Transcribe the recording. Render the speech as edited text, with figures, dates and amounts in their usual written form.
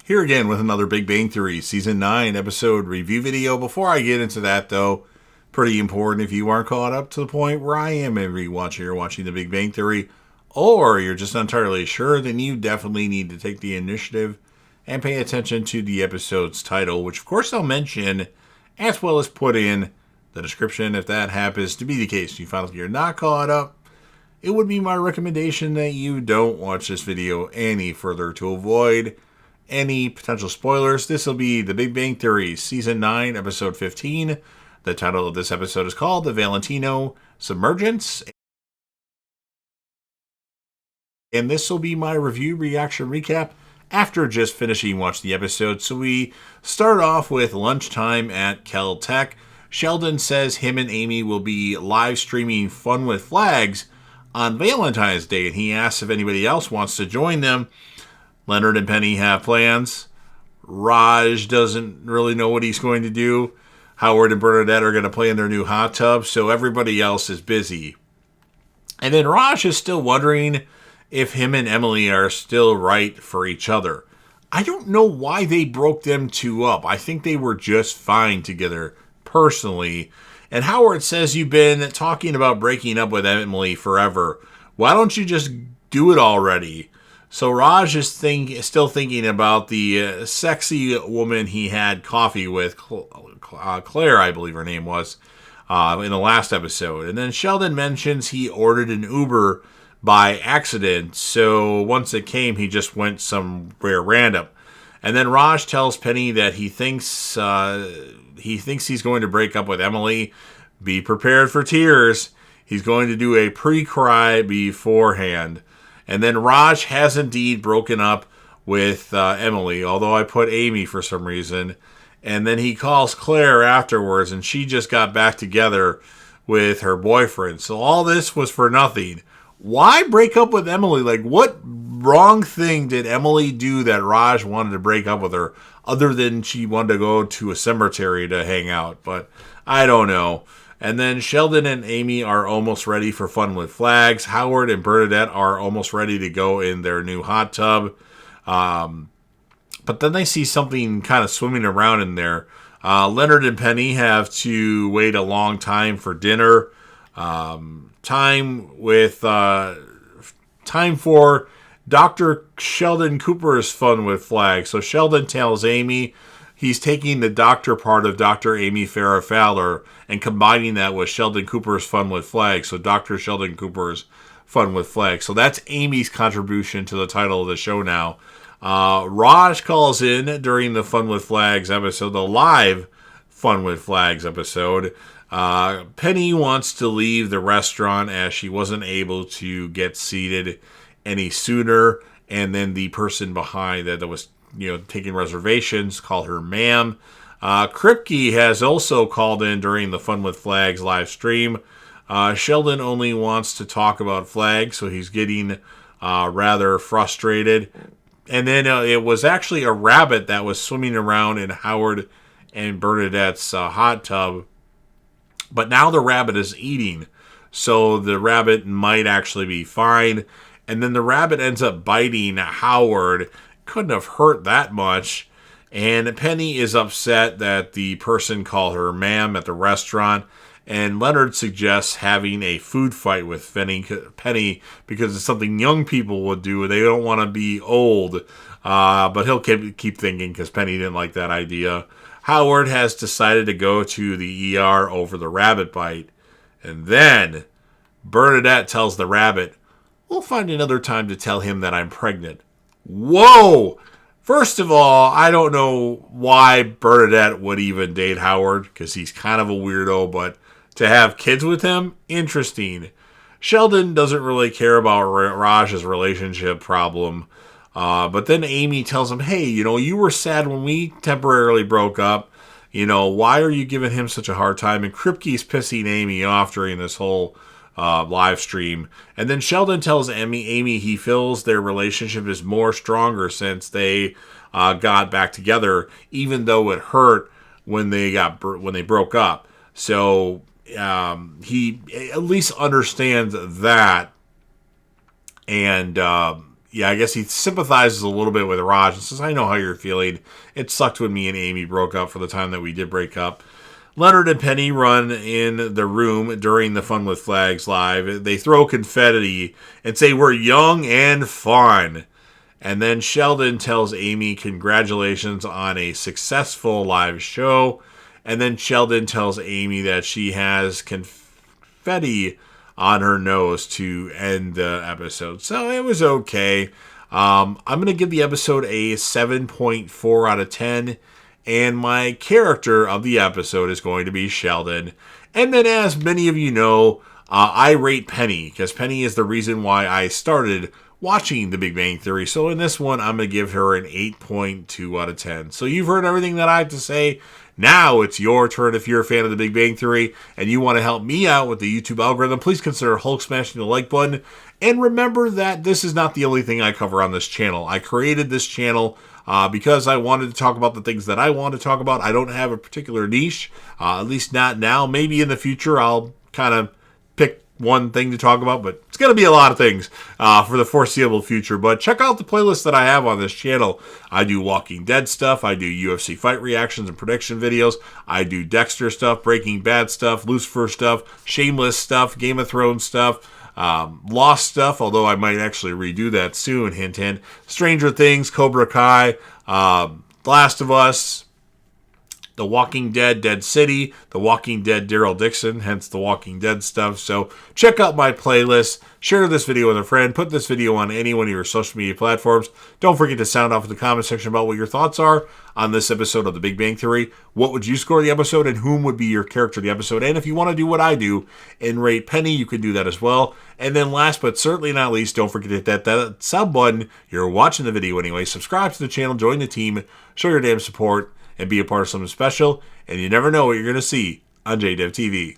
Here again with another Big Bang Theory Season 9 episode review video. Before I get into that, though, pretty important if you aren't caught up to the point where I am and you're watching The Big Bang Theory, or you're just not entirely sure, then you definitely need to take the initiative and pay attention to the episode's title, which of course I'll mention, as well as put in the description if that happens to be the case. You find you're not caught up, it would be my recommendation that you don't watch this video any further to avoid any potential spoilers. This will be The Big Bang Theory Season 9, Episode 15. The title of this episode is called The Valentino Submergence. And this will be my review, reaction, recap after just finishing watching the episode. So we start off with lunchtime at Caltech. Sheldon says him and Amy will be live streaming Fun with Flags on Valentine's Day, and he asks if anybody else wants to join them. Leonard and Penny have plans. Raj doesn't really know what he's going to do. Howard and Bernadette are going to play in their new hot tub, so everybody else is busy. And then Raj is still wondering if him and Emily are still right for each other. I don't know why they broke them two up. I think they were just fine together, personally. And Howard says you've been talking about breaking up with Emily forever. Why don't you just do it already? So Raj is still thinking about the sexy woman he had coffee with, Claire, I believe her name was, in the last episode. And then Sheldon mentions he ordered an Uber by accident, so once it came, he just went somewhere random. And then Raj tells Penny that he thinks he's going to break up with Emily. Be prepared for tears. He's going to do a pre-cry beforehand. And then Raj has indeed broken up with Emily, although I put Amy for some reason. And then he calls Claire afterwards, and she just got back together with her boyfriend. So all this was for nothing. Why break up with Emily? Like, what wrong thing did Emily do that Raj wanted to break up with her, other than she wanted to go to a cemetery to hang out? But I don't know. And then Sheldon and Amy are almost ready for Fun with Flags. Howard and Bernadette are almost ready to go in their new hot tub. But then they see something kind of swimming around in there. Leonard and Penny have to wait a long time for dinner. Time for Dr. Sheldon Cooper's Fun with Flags. So Sheldon tells Amy he's taking the doctor part of Dr. Amy Farrah Fowler and combining that with Sheldon Cooper's Fun with Flags. So Dr. Sheldon Cooper's Fun with Flags. So that's Amy's contribution to the title of the show now. Raj calls in during the Fun with Flags episode, the live Fun with Flags episode. Penny wants to leave the restaurant as she wasn't able to get seated any sooner. And then the person behind that was taking reservations called her ma'am. Kripke has also called in during the Fun with Flags live stream. Sheldon only wants to talk about flags, so he's getting rather frustrated. And then it was actually a rabbit that was swimming around in Howard and Bernadette's hot tub. But now the rabbit is eating, so the rabbit might actually be fine. And then the rabbit ends up biting Howard. Couldn't have hurt that much. And Penny is upset that the person called her ma'am at the restaurant. And Leonard suggests having a food fight with Penny because it's something young people would do. They don't want to be old. But he'll keep thinking because Penny didn't like that idea. Howard has decided to go to the ER over the rabbit bite. And then Bernadette tells the rabbit, "We'll find another time to tell him that I'm pregnant." Whoa! First of all, I don't know why Bernadette would even date Howard, because he's kind of a weirdo, but to have kids with him, interesting. Sheldon doesn't really care about Raj's relationship problem. But then Amy tells him, hey, you were sad when we temporarily broke up. Why are you giving him such a hard time? And Kripke's pissing Amy off during this whole live stream. And then Sheldon tells Amy he feels their relationship is more stronger since they got back together, even though it hurt when they broke up. So he at least understands that. And yeah, I guess he sympathizes a little bit with Raj and says, I know how you're feeling. It sucked when me and Amy broke up for the time that we did break up. Leonard and Penny run in the room during the Fun with Flags live. They throw confetti and say, we're young and fun. And then Sheldon tells Amy congratulations on a successful live show. And then Sheldon tells Amy that she has confetti on her nose to end the episode. So it was okay. I'm going to give the episode a 7.4 out of 10. And my character of the episode is going to be Sheldon. And then, as many of you know, I rate Penny, because Penny is the reason why I started watching The Big Bang Theory. So in this one, I'm going to give her an 8.2 out of 10. So you've heard everything that I have to say. Now it's your turn. If you're a fan of The Big Bang Theory and you want to help me out with the YouTube algorithm, please consider Hulk smashing the like button. And remember that this is not the only thing I cover on this channel. I created this channel because I wanted to talk about the things that I want to talk about. I don't have a particular niche, at least not now. Maybe in the future I'll kind of pick one thing to talk about, but it's going to be a lot of things for the foreseeable future. But check out the playlist that I have on this channel. I do Walking Dead stuff. I do UFC fight reactions and prediction videos. I do Dexter stuff, Breaking Bad stuff, Lucifer stuff, Shameless stuff, Game of Thrones stuff, Lost stuff, although I might actually redo that soon, hint, hint. Stranger Things, Cobra Kai, Last of Us, The Walking Dead, Dead City, The Walking Dead, Daryl Dixon, hence The Walking Dead stuff. So check out my playlist, share this video with a friend, put this video on any one of your social media platforms. Don't forget to sound off in the comment section about what your thoughts are on this episode of The Big Bang Theory. What would you score the episode, and whom would be your character of the episode? And if you want to do what I do and rate Penny, you can do that as well. And then last but certainly not least, don't forget to hit that sub button. You're watching the video anyway. Subscribe to the channel, join the team, show your damn support, and be a part of something special. And you never know what you're going to see on JDev TV.